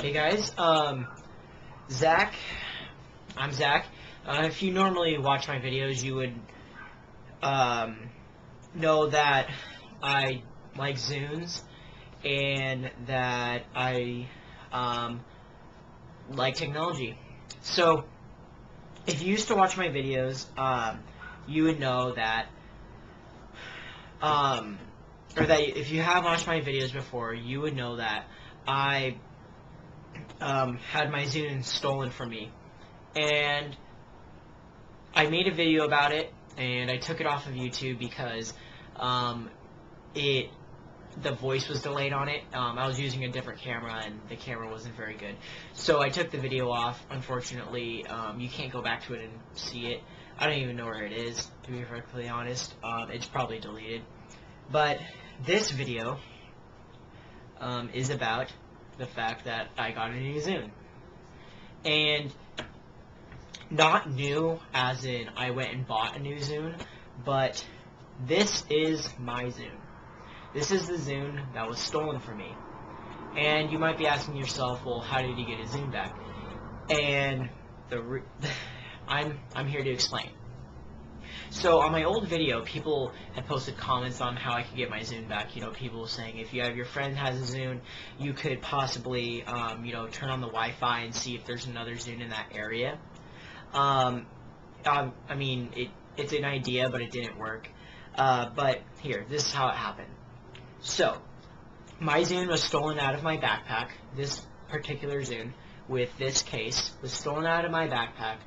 Hey guys, Zach, I'm Zach. If you normally watch my videos, you would know that I like Zunes and that I like technology. So, if you used to watch my videos, you would know that, or that if you have watched my videos before, you would know that I had my Zune stolen from me, and I made a video about it, and I took it off of YouTube because the voice was delayed on it. I was using a different camera, and the camera wasn't very good, so I took the video off. Unfortunately, you can't go back to it and see it. I don't even know where it is, to be perfectly honest. It's probably deleted. But this video is about the fact that I got a new Zune. And not new as in I went and bought a new Zune, but this is my Zune. This is the Zune that was stolen from me. And you might be asking yourself, well, how did he get his Zune back? And I'm here to explain. So on my old video, people had posted comments on how I could get my Zune back. You know, people saying if you have your friend has a Zune, you could possibly, turn on the Wi-Fi and see if there's another Zune in that area. I mean, it's an idea, but it didn't work. But here, this is how it happened. So, my Zune was stolen out of my backpack. This particular Zune with this case was stolen out of my backpack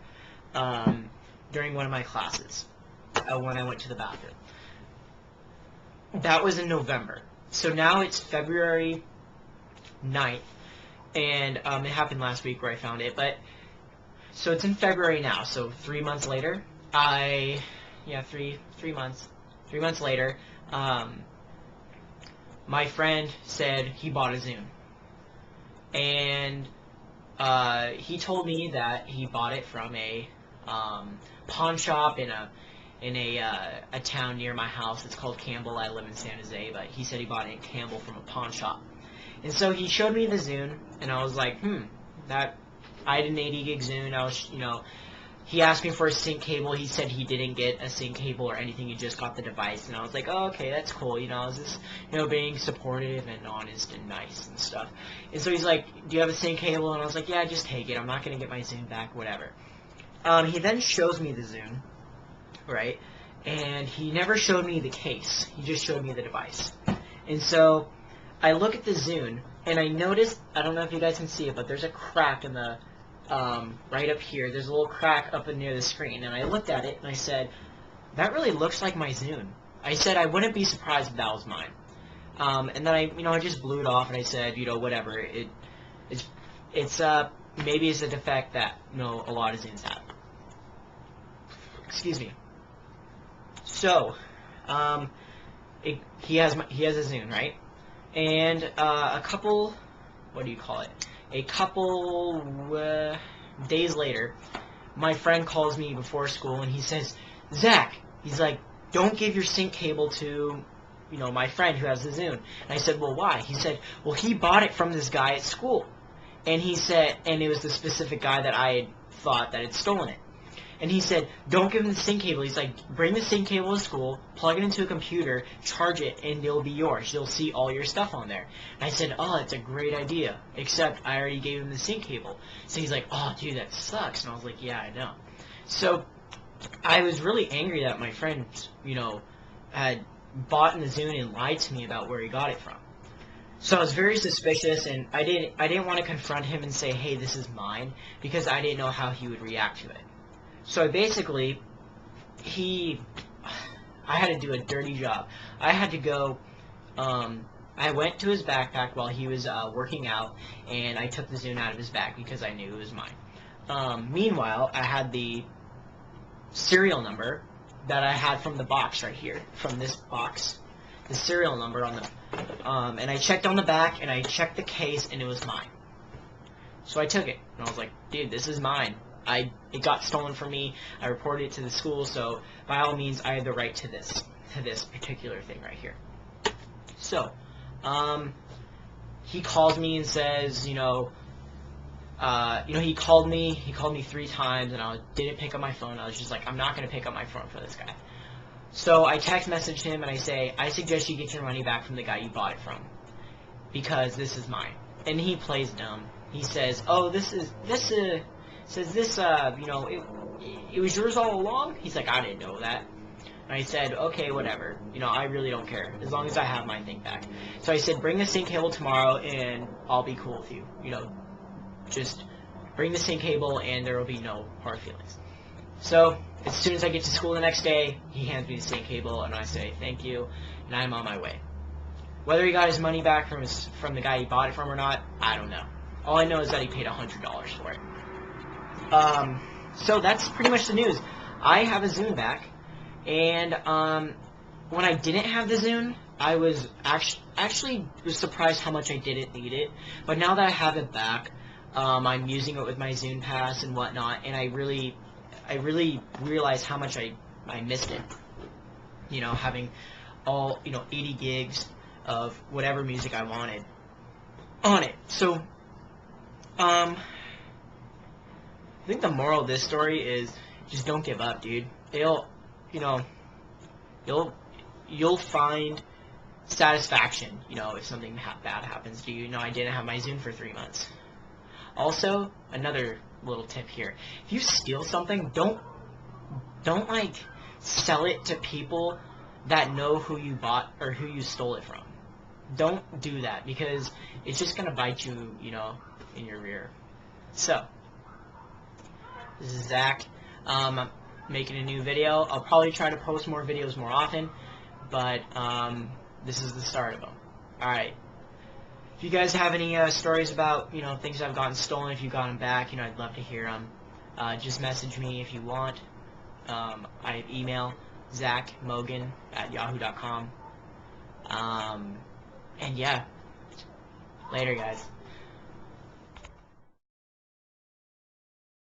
during one of my classes. When I went to the bathroom. That was in November. So now it's February 9th, and it happened last week where I found it, but so it's in February now, so 3 months later, three months later, my friend said he bought a Zune, and he told me that he bought it from a pawn shop in a town near my house. It's called Campbell. I live in San Jose, but he said he bought it in Campbell from a pawn shop. And so he showed me the Zune, and I was like, I had an 80 gig Zune. He asked me for a sync cable. He said he didn't get a sync cable or anything. He just got the device, and I was like, oh, okay, that's cool. I was just, being supportive and honest and nice and stuff. And so he's like, do you have a sync cable? And I was like, yeah, just take it. I'm not gonna get my Zune back, whatever. He then shows me the Zune. Right? And he never showed me the case. He just showed me the device. And so I look at the Zune, and I noticed, I don't know if you guys can see it, but there's a crack in the, right up here. There's a little crack up near the screen. And I looked at it, and I said, that really looks like my Zune. I said I wouldn't be surprised if that was mine. And then I just blew it off, and I said, whatever. Maybe it's a defect that, a lot of Zunes have. Excuse me. So, he has a Zune, right? And a couple days later, my friend calls me before school, and he says, Zach, he's like, don't give your sync cable to, my friend who has the Zune. And I said, well, why? He said, well, he bought it from this guy at school. And he said, and it was the specific guy that I had thought that had stolen it. And he said, don't give him the sync cable. He's like, bring the sync cable to school, plug it into a computer, charge it, and it'll be yours. You'll see all your stuff on there. And I said, oh, that's a great idea, except I already gave him the sync cable. So he's like, oh, dude, that sucks. And I was like, yeah, I know. So I was really angry that my friend, had bought in the Zune and lied to me about where he got it from. So I was very suspicious, and I didn't want to confront him and say, hey, this is mine, because I didn't know how he would react to it. So basically, I had to do a dirty job. I had to go, I went to his backpack while he was working out, and I took the Zune out of his bag because I knew it was mine. Meanwhile, I had the serial number that I had from the box right here, from this box, the serial number on the, and I checked on the back, and I checked the case, and it was mine. So I took it, and I was like, dude, this is mine. It got stolen from me. I reported it to the school, so by all means, I had the right to this particular thing right here. So, he calls me and says, he called me 3 times, and I didn't pick up my phone. I was just like, I'm not going to pick up my phone for this guy. So I text messaged him, and I say, I suggest you get your money back from the guy you bought it from, because this is mine. And he plays dumb. He says, oh, it was yours all along? He's like, I didn't know that. And I said, okay, whatever. I really don't care, as long as I have my thing back. So I said, bring the sync cable tomorrow, and I'll be cool with you. Just bring the sync cable, and there will be no hard feelings. So as soon as I get to school the next day, he hands me the sync cable, and I say, thank you, and I'm on my way. Whether he got his money back from the guy he bought it from or not, I don't know. All I know is that he paid $100 for it. So that's pretty much the news. I have a Zune back, and when I didn't have the Zune, I was actually surprised how much I didn't need it. But now that I have it back, I'm using it with my Zune Pass and whatnot, and I really realized how much I missed it. Having all 80 gigs of whatever music I wanted on it. So I think the moral of this story is just don't give up, dude. You'll find satisfaction, if something bad happens to you. I didn't have my Zune for 3 months. Also, another little tip here: if you steal something, don't like sell it to people that know who you bought or who you stole it from. Don't do that, because it's just gonna bite you, in your rear. So, this is Zach. I'm making a new video. I'll probably try to post more videos more often, but this is the start of them. Alright. If you guys have any stories about, things I've gotten stolen, if you got them back, I'd love to hear them. Just message me if you want. I have email, zachmogan@yahoo.com. And yeah, later guys.